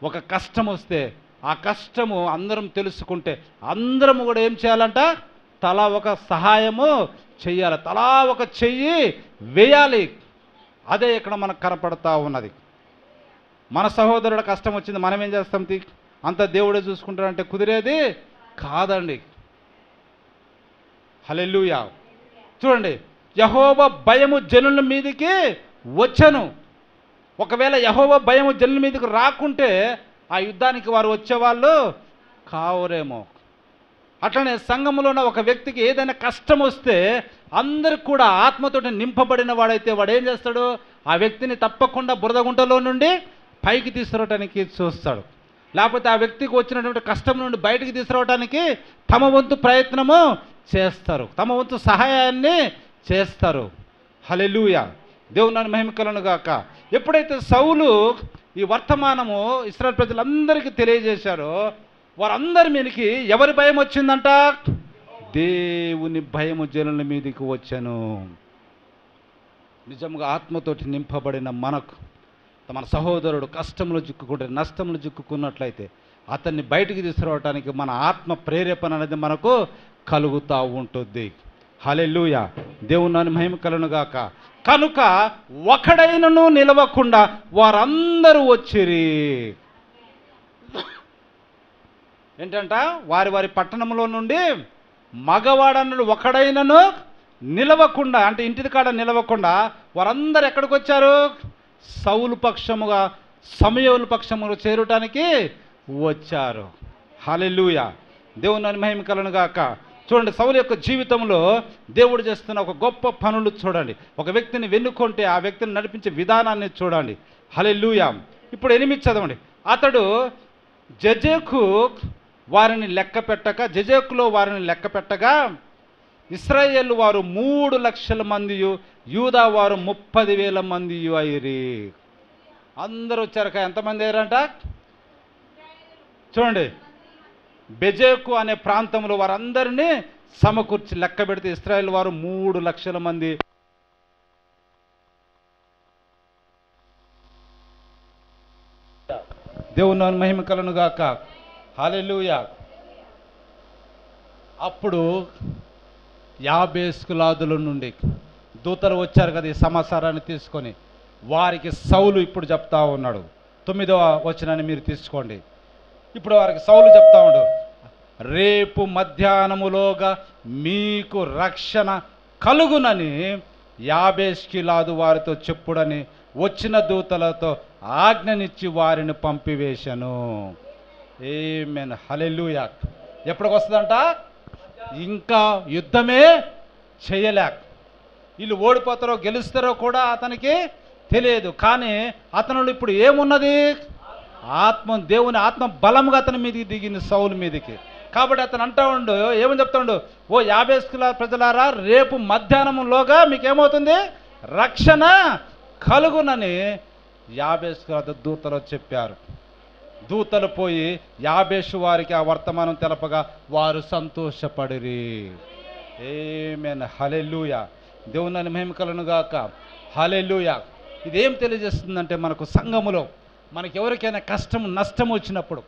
ఒక కష్టం వస్తే ఆ కష్టము అందరం తెలుసుకుంటే అందరం కూడా ఏం చేయాలంట? తలా ఒక సహాయము చెయ్యాలి, తలా ఒక చెయ్యి వేయాలి. అదే ఇక్కడ మనకు కనపడతా ఉన్నది. మన సహోదరుడు కష్టం వచ్చింది, మనం ఏం చేస్తాం? అంత దేవుడే చూసుకుంటాడంటే కుదిరేది కాదండి. హల్లెలూయా. చూడండి, యెహోవా భయము జనుల మీదికి వచ్చెను. ఒకవేళ యెహోవా భయము జనుల మీదకి రాకుంటే ఆ యుద్ధానికి వారు వచ్చేవాళ్ళు కావరేమో. అట్లనే సంఘములో ఉన్న ఒక వ్యక్తికి ఏదైనా కష్టం వస్తే అందరికి కూడా ఆత్మతోటి నింపబడిన వాడైతే వాడు ఏం చేస్తాడు? ఆ వ్యక్తిని తప్పకుండా బురదగుంటలో నుండి పైకి తీసుకురావడానికి చూస్తాడు. లేకపోతే ఆ వ్యక్తికి వచ్చినటువంటి కష్టం నుండి బయటికి తీసుకురావడానికి తమ వంతు ప్రయత్నము చేస్తారు, తమ వంతు సహాయాన్ని చేస్తారు. హల్లెలూయా. దేవుని మహిమ కలుగును గాక. ఎప్పుడైతే సౌలు ఈ వర్తమానము ఇశ్రాయేలు ప్రజలందరికీ తెలియజేశారో వారందరి మీదకి ఎవరి భయం వచ్చిందంట? దేవుని భయము జనుల మీదకి వచ్చాను. నిజంగా ఆత్మతోటి నింపబడిన మనకు మన సహోదరుడు కష్టంలో చిక్కుకుంటే, నష్టంలో చిక్కుకున్నట్లయితే అతన్ని బయటికి తీసుకురావడానికి మన ఆత్మ ప్రేరేపణ అనేది మనకు కలుగుతూ ఉంటుంది. హల్లెలూయా. దేవుని మహిమ కలుగును గాక. కనుక ఒకడైనను నిలవకుండా వారందరూ వచ్చిరి. ఏంటంట? వారి వారి పట్టణంలో నుండి మగవాడన్నడు ఒకడైనను నిలవకుండా, అంటే ఇంటి కాడ నిలవకుండా వారందరూ ఎక్కడికి వచ్చారు? సౌలు పక్షముగా సమూయేలు పక్షముగా చేరటానికి వచ్చారు. హల్లెలూయా. దేవుని మహిమ కలుగును గాక. చూడండి, సౌలు యొక్క జీవితంలో దేవుడు చేస్తున్న ఒక గొప్ప పనులు చూడండి. ఒక వ్యక్తిని వెన్నుకుంటే ఆ వ్యక్తిని నడిపించే విధానాన్ని చూడండి. హల్లెలూయా. ఇప్పుడు 8 చదవండి. అతడు జెజెకు వారిని లెక్క పెట్టక, జెజెకులో వారిని లెక్క పెట్టగా ఇశ్రాయేలు వారు 3 లక్షల మందియు, యూదా వారు 30,000 మందియు అయిరి. అందరూ వచ్చారు. ఎంతమంది అయ్యారంట? చూడండి, బెజెకు అనే ప్రాంతంలో వారందరినీ సమకూర్చి లెక్క పెడితే ఇశ్రాయేలు వారు 3 లక్షల మంది. దేవుని మహిమ కలుగును గాక. హల్లెలూయా. అప్పుడు యాబేష్గిలాదుల నుండి దూతలు వచ్చారు కదా ఈ సమాచారాన్ని తీసుకొని. వారికి సౌలు ఇప్పుడు చెప్తా ఉన్నాడు. 9వ వచనాన్ని మీరు తీసుకోండి. ఇప్పుడు వారికి సౌలు చెప్తా ఉన్నాడు, రేపు మధ్యాహ్నములోగా మీకు రక్షణ కలుగునని యాబేష్గిలాదు వారితో చెప్పుడని వచ్చిన దూతలతో ఆజ్ఞనిచ్చి వారిని పంపివేశను. ఆమేన్. హల్లెలూయా. ఎప్పటికి వస్తుందంట? ఇంకా యుద్ధమే చేయలేక, వీళ్ళు ఓడిపోతారో గెలుస్తారో కూడా అతనికి తెలియదు. కానీ అతను ఇప్పుడు ఏమున్నది? ఆత్మ, దేవుని ఆత్మ బలంగా అతని మీదకి దిగింది, సౌలు మీదకి. కాబట్టి అతను అంటా ఉండు, ఏమని చెప్తా ఉండు, ఓ యాబేసుల ప్రజలారా, రేపు మధ్యాహ్నంలోగా మీకేమవుతుంది, రక్షణ కలుగునని యాబేసుల దూతలు చెప్పారు. దూతలు పోయి యాబేషు వారికి ఆ వర్తమానం తెలపగా వారు సంతోషపడిరి. ఆమేన్, హల్లెలూయా. దేవుని మహిమ కలుగును గాక. హల్లెలూయా. ఇదేం తెలియజేస్తుందంటే, మనకు సంఘములో మనకి ఎవరికైనా కష్టం నష్టం వచ్చినప్పుడు,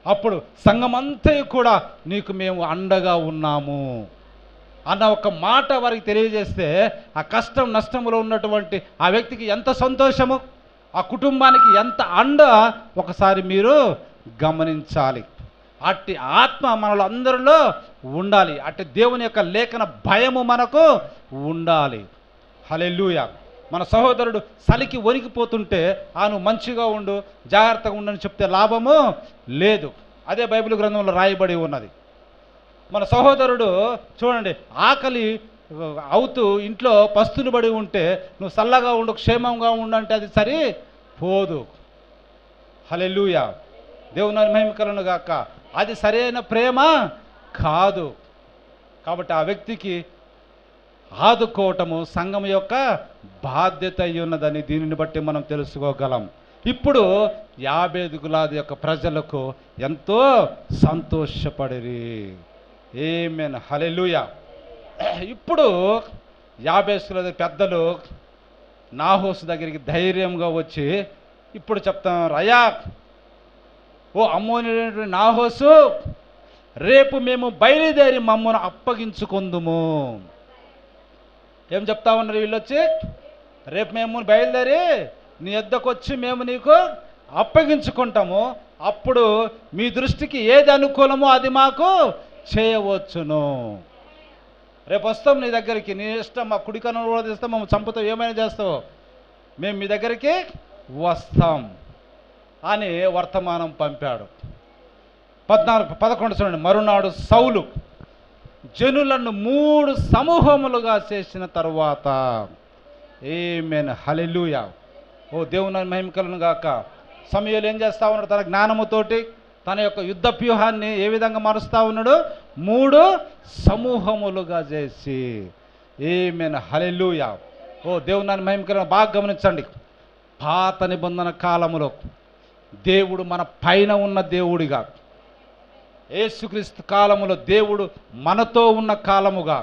అప్పుడు సంఘమంతా కూడా నీకు మేము అండగా ఉన్నాము అన్న ఒక మాట వారికి తెలియజేస్తే, ఆ కష్టం నష్టములో ఉన్నటువంటి ఆ వ్యక్తికి ఎంత సంతోషము, ఆ కుటుంబానికి ఎంత అండ ఒకసారి మీరు గమనించాలి. అట్టి ఆత్మ మనలో అందరిలో ఉండాలి. అట్టి దేవుని యొక్క లేఖన భయము మనకు ఉండాలి. హల్లెలూయా. మన సహోదరుడు చలికి వణికిపోతుంటే నువ్వు మంచిగా ఉండు, జాగ్రత్తగా ఉండని చెప్తే లాభము లేదు. అదే బైబిల్ గ్రంథంలో రాయబడి ఉన్నది. మన సహోదరుడు చూడండి, ఆకలి అవుతూ ఇంట్లో పస్తులు పడి ఉంటే నువ్వు చల్లగా ఉండు, క్షేమంగా ఉండు అంటే అది సరి పోదు. హల్లెలూయా. దేవుని మహిమ కలుగును గాక. అది సరైన ప్రేమ కాదు. కాబట్టి ఆ వ్యక్తికి ఆదుకోవటము సంఘం యొక్క బాధ్యత అయి ఉన్నదని దీనిని బట్టి మనం తెలుసుకోగలం. ఇప్పుడు యాబేదుగులాది యొక్క ప్రజలకు ఎంతో సంతోషపడిరి. ఆమేన్, హల్లెలూయా. ఇప్పుడు యాబేసుల పెద్దలు నాహోసు దగ్గరికి ధైర్యంగా వచ్చి ఇప్పుడు చెప్తాం, రయా, ఓ అమ్మోని నాహోసు, రేపు మేము బయలుదేరి మమ్మను అప్పగించుకుందుము. ఏం చెప్తా ఉన్నారు వీళ్ళు వచ్చి, రేపు మేము బయలుదేరి నీ వద్దకు వచ్చి మేము నీకు అప్పగించుకుంటాము, అప్పుడు మీ దృష్టికి ఏది అనుకూలమో అది మాకు చేయవచ్చును. రేపు వస్తాం నీ దగ్గరికి, నీ ఇష్టం, మా కుడికను కూడా తీస్తాం, మమ్మల్ని చంపుతావు, ఏమైనా చేస్తావు, మేము మీ దగ్గరికి వస్తాం అని వర్తమానం పంపాడు. 11 చూడండి. మరునాడు సౌలు జనులను 3 సమూహములుగా చేసిన తరువాత, ఆమేన్, హల్లెలూయా. ఓ దేవుని మహిమ కలుగును గాక. సమూయేలు ఏం చేస్తా ఉన్నాడు, తన జ్ఞానముతోటి తన యొక్క యుద్ధ వ్యూహాన్ని ఏ విధంగా మారుస్తూ ఉన్నాడు, 3 సమూహములుగా చేసి. ఆమేన్, హల్లెలూయా. ఓ దేవుని మహిమ కలుగును. బాగా గమనించండి, పాత నిబంధన కాలములో దేవుడు మన పైన ఉన్న దేవుడిగా, యేసుక్రీస్తు కాలములో దేవుడు మనతో ఉన్న కాలముగా,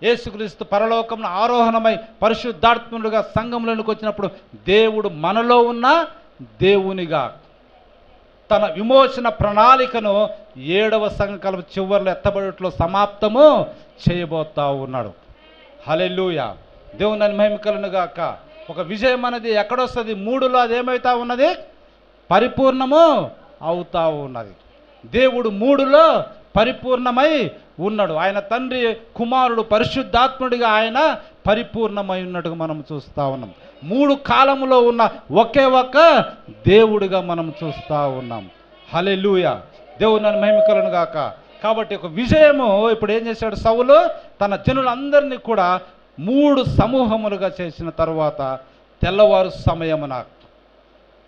యేసుక్రీస్తు పరలోకమున ఆరోహణమై పరిశుద్ధాత్ముడుగా సంఘంలోనికి వచ్చినప్పుడు దేవుడు మనలో ఉన్న దేవునిగా తన విమోచన ప్రణాళికను 7వ సంకల్ప చివరిలో ఎత్తబడిలో సమాప్తము చేయబోతా ఉన్నాడు. హల్లెలూయా. దేవుని మహిమ కలుగును గాక. ఒక విజయం అనేది ఎక్కడొస్తుంది, 3లో అదేమవుతా ఉన్నది, పరిపూర్ణము అవుతా ఉన్నది. దేవుడు 3లో పరిపూర్ణమై ఉన్నాడు. ఆయన తండ్రి, కుమారుడు, పరిశుద్ధాత్ముడిగా ఆయన పరిపూర్ణమై ఉన్నట్టుగా మనం చూస్తూ ఉన్నాం. 3 కాలములో ఉన్న ఒకే ఒక్క దేవుడిగా మనం చూస్తూ ఉన్నాం. హల్లెలూయా. దేవుని మహిమ కలుగును గాక. కాబట్టి ఒక విజయము ఇప్పుడు ఏం చేశాడు, సౌలు తన జనులందరినీ కూడా 3 సమూహములుగా చేసిన తర్వాత తెల్లవారు సమయమున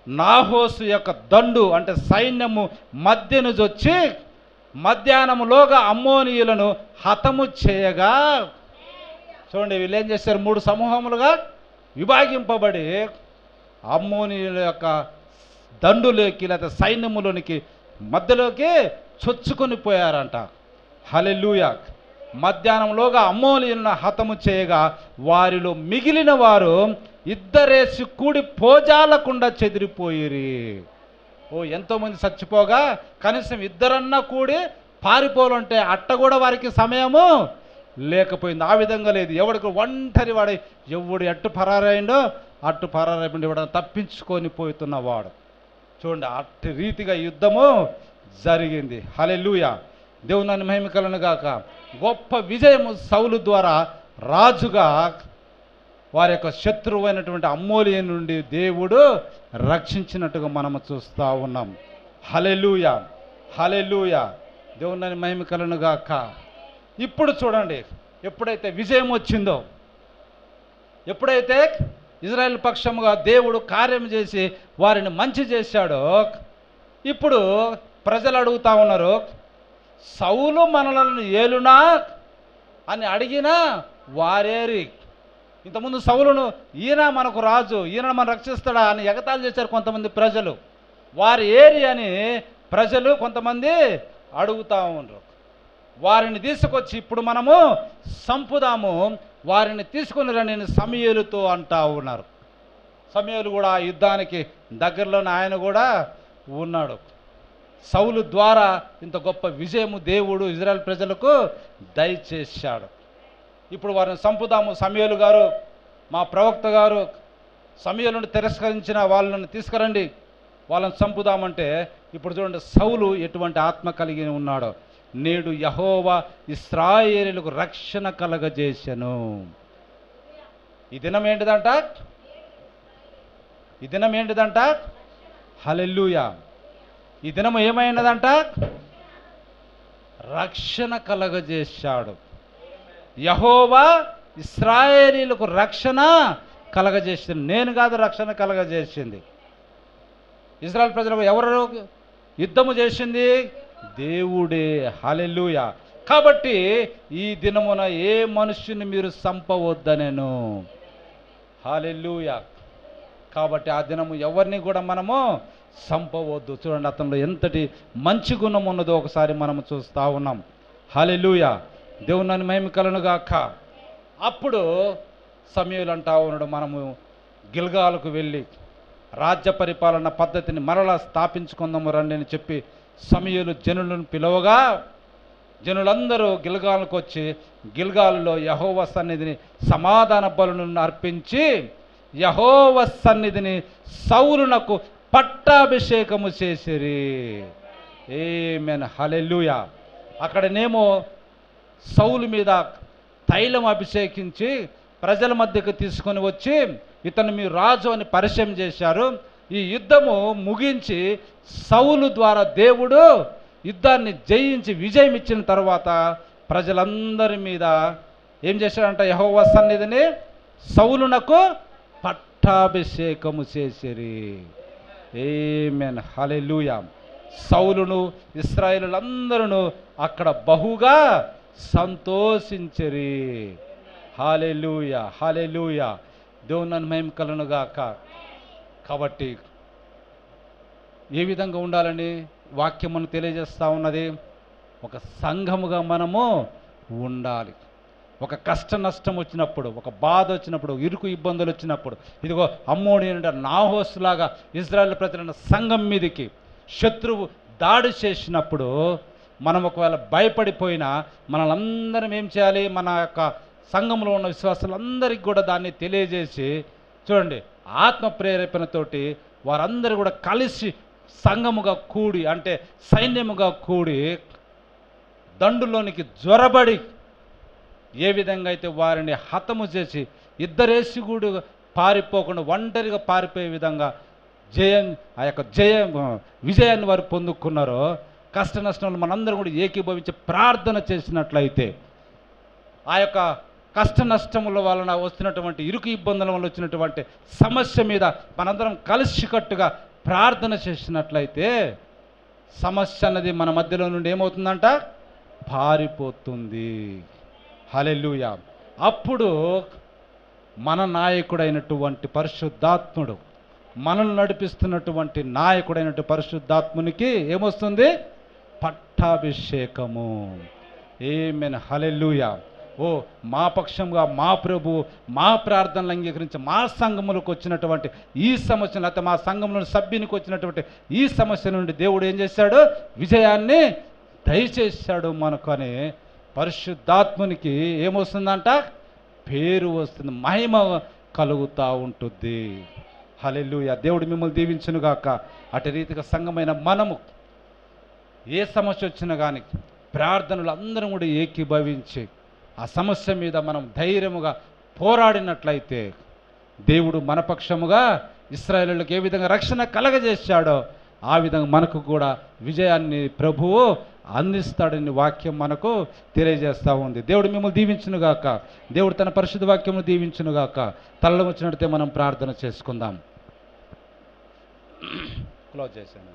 నాహోసు యొక్క దండు అంటే సైన్యము మధ్యను వచ్చి మధ్యాహ్నములోగా అమ్మోనీయులను హతము చేయగా, చూడండి వీళ్ళు ఏం చేశారు, 3 సమూహములుగా విభాగింపబడి అమ్మోనీయుల యొక్క దండులోకి లేదా సైన్యములోనికి మధ్యలోకి చొచ్చుకొని పోయారంట. హల్లెలూయా. మధ్యాహ్నంలోగా అమ్మోనీయులను హతము చేయగా వారిలో మిగిలిన వారు ఇద్దరేసి కూడి పోజాలకుండా చెదిరిపోయిరి. ఓ ఎంతోమంది చచ్చిపోగా కనీసం ఇద్దరన్నా కూడి పారిపోవాలంటే అట్ట కూడా వారికి సమయము లేకపోయింది. ఆ విధంగా లేదు. ఎవడికి ఒంటరి వాడు, ఎవడు ఎట్టు పరారైండో అట్టు పరారైపోయింది, ఎవడ తప్పించుకొని పోతున్నవాడు. చూడండి, అట్టి రీతిగా యుద్ధము జరిగింది. హల్లెలూయా. దేవుని మహిమ కలుగును గాక. గొప్ప విజయము సౌలు ద్వారా రాజుగా వారి యొక్క శత్రువు అయినటువంటి అమ్మోనియ నుండి దేవుడు రక్షించినట్టుగా మనము చూస్తూ ఉన్నాం. హల్లెలూయా, హల్లెలూయా. దేవుని మహిమ కలుగును గాక. ఇప్పుడు చూడండి, ఎప్పుడైతే విజయం వచ్చిందో, ఎప్పుడైతే ఇజ్రాయెల్ పక్షముగా దేవుడు కార్యం చేసి వారిని మంచి చేశాడో, ఇప్పుడు ప్రజలు అడుగుతా ఉన్నారు, సౌలు మనలను ఏలునా అని అడిగినా వారేరి. ఇంతకుముందు సౌలును ఈయన మనకు రాజు, ఈయన మనం రక్షిస్తాడా అని ఎగతాళి చేశారు కొంతమంది ప్రజలు. వారు ఏరి అని ప్రజలు కొంతమంది అడుగుతూ ఉన్నారు. వారిని తీసుకొచ్చి ఇప్పుడు మనము సంపుదాము, వారిని తీసుకొని రండి సమూయేలుతో అంటా ఉన్నారు. సమూయేలు కూడా ఆ యుద్ధానికి దగ్గరలోనే ఆయన కూడా ఉన్నాడు. సౌలు ద్వారా ఇంత గొప్ప విజయము దేవుడు ఇజ్రాయెల్ ప్రజలకు దయచేశాడు. ఇప్పుడు వారిని సంపుదాము. సమూయేలు గారు, మా ప్రవక్త గారు సమూయేలును తిరస్కరించిన వాళ్ళని తీసుకురండి, వాళ్ళని చంపుదామంటే ఇప్పుడు చూడండి సౌలు ఎటువంటి ఆత్మ కలిగి ఉన్నాడో. నేడు యెహోవా ఇశ్రాయేలులకు రక్షణ కలగజేసెను. ఈ దినం ఏంటిదంట? ఈ దినం ఏంటిదంట? హల్లెలూయా. ఈ దినం ఏమైనదంట? రక్షణ కలగజేశాడు. యెహోవా ఇశ్రాయేలీలకు రక్షణ కలగజేసింది. నేను కాదు రక్షణ కలగజేసింది. ఇశ్రాయేల్ ప్రజలకు ఎవరు యుద్ధము చేసింది? దేవుడే. హల్లెలూయా. కాబట్టి ఈ దినమున ఏ మనుష్యుని మీరు చంపవద్దనెను. హల్లెలూయా. కాబట్టి ఆ దినము ఎవరిని కూడా మనము చంపవద్దు. చూడండి అతనిలో ఎంతటి మంచి గుణం ఉన్నదో ఒకసారి మనము చూస్తూ ఉన్నాం. హల్లెలూయా. దేవుని మహిమ కలుగును గాక. అప్పుడు సమూయేలు అంటా ఉన్నాడు, మనము గిల్గాలుకు వెళ్ళి రాజ్య పరిపాలన పద్ధతిని మరలా స్థాపించుకుందాము రండి అని చెప్పి సమూయేలు జనులను పిలవగా జనులందరూ గిల్గాలుకు వచ్చి గిల్గాలులో యెహోవా సన్నిధిని సమాధాన బలులను అర్పించి యెహోవా సన్నిధిని సౌలునకు పట్టాభిషేకము చేసిరి. ఆమేన్. హల్లెలూయా. అక్కడనేమో సౌలు మీద తైలం అభిషేకించి ప్రజల మధ్యకు తీసుకొని వచ్చి ఇతను మీ రాజు అని పరిచయం చేశారు. ఈ యుద్ధము ముగించి సౌలు ద్వారా దేవుడు యుద్ధాన్ని జయించి విజయం ఇచ్చిన తర్వాత ప్రజలందరి మీద ఏం చేశాడంట? యెహోవా సన్నిధిని సౌలునకు పట్టాభిషేకము చేసిరి. ఆమేన్. హల్లెలూయా. సౌలును ఇశ్రాయేలులందరూ అక్కడ బహుగా సంతోషించిరి. హల్లెలూయా. హల్లెలూయా. దేవుని మహిమ కలుగును గాక. కాబట్టి ఏ విధంగా ఉండాలని వాక్యం మనకు తెలియజేస్తూ ఉన్నది? ఒక సంఘముగా మనము ఉండాలి. ఒక కష్ట నష్టం వచ్చినప్పుడు, ఒక బాధ వచ్చినప్పుడు, ఇరుకు ఇబ్బందులు వచ్చినప్పుడు, ఇదిగో అమ్మోని నాహోసులాగా ఇజ్రాయెల్ ప్రజల సంఘం మీదకి శత్రువు దాడి చేసినప్పుడు మనం ఒకవేళ భయపడిపోయినా మనలందరం ఏం చేయాలి? మన యొక్క సంఘంలో ఉన్న విశ్వాసులందరికీ కూడా దాన్ని తెలియజేసి చూడండి ఆత్మ ప్రేరేపణతోటి వారందరూ కూడా కలిసి సంఘముగా కూడి, అంటే సైన్యముగా కూడి దండులోనికి జ్వరబడి ఏ విధంగా అయితే వారిని హతము చేసి ఇద్దరేసి కూడా పారిపోకుండా ఒంటరిగా పారిపోయే విధంగా ఆ యొక్క విజయాన్ని వారు పొందుకున్నారో, కష్ట నష్టంలో మనందరం కూడా ఏకీభవించి ప్రార్థన చేసినట్లయితే ఆ యొక్క కష్ట నష్టముల వలన వస్తున్నటువంటి ఇరుకు ఇబ్బందుల వల్ల వచ్చినటువంటి సమస్య మీద మనందరం కలిసికట్టుగా ప్రార్థన చేసినట్లయితే సమస్య అన్నది మన మధ్యలో నుండి ఏమవుతుందంట? పారిపోతుంది. హల్లెలూయా. అప్పుడు మన నాయకుడైనటువంటి పరిశుద్ధాత్ముడు, మనల్ని నడిపిస్తున్నటువంటి నాయకుడైనటువంటి పరిశుద్ధాత్మునికి ఏమొస్తుంది? పట్టాభిషేకము. ఆమేన్. హల్లెలూయా. ఓ మా పక్షంగా మా ప్రభు మా ప్రార్థనలు అంగీకరించి మా సంఘములకు వచ్చినటువంటి ఈ సమస్య, లేకపోతే మా సంఘంలో సభ్యునికి వచ్చినటువంటి ఈ సమస్య నుండి దేవుడు ఏం చేశాడు? విజయాన్ని దయచేశాడు మనకు అని పరిశుద్ధాత్మునికి ఏమొస్తుందంట? పేరు వస్తుంది, మహిమ కలుగుతూ ఉంటుంది. హల్లెలూయా. దేవుడు మిమ్మల్ని దీవించునుగాక. అటు రీతిగా సంఘమైన మనము ఏ సమస్య వచ్చినా కానీ ప్రార్థనలు అందరం కూడా ఏకీభవించి ఆ సమస్య మీద మనం ధైర్యముగా పోరాడినట్లయితే దేవుడు మన పక్షముగా ఇశ్రాయేలులకు ఏ విధంగా రక్షణ కలగజేశాడో ఆ విధంగా మనకు కూడా విజయాన్ని ప్రభువు అందిస్తాడని వాక్యం మనకు తెలియజేస్తూ ఉంది. దేవుడు మిమ్మల్ని దీవించునుగాక. దేవుడు తన పరిశుద్ధ వాక్యమును దీవించునుగాక. తలలో వచ్చినట్టే మనం ప్రార్థన చేసుకుందాం. క్లోజ్ చేశాను.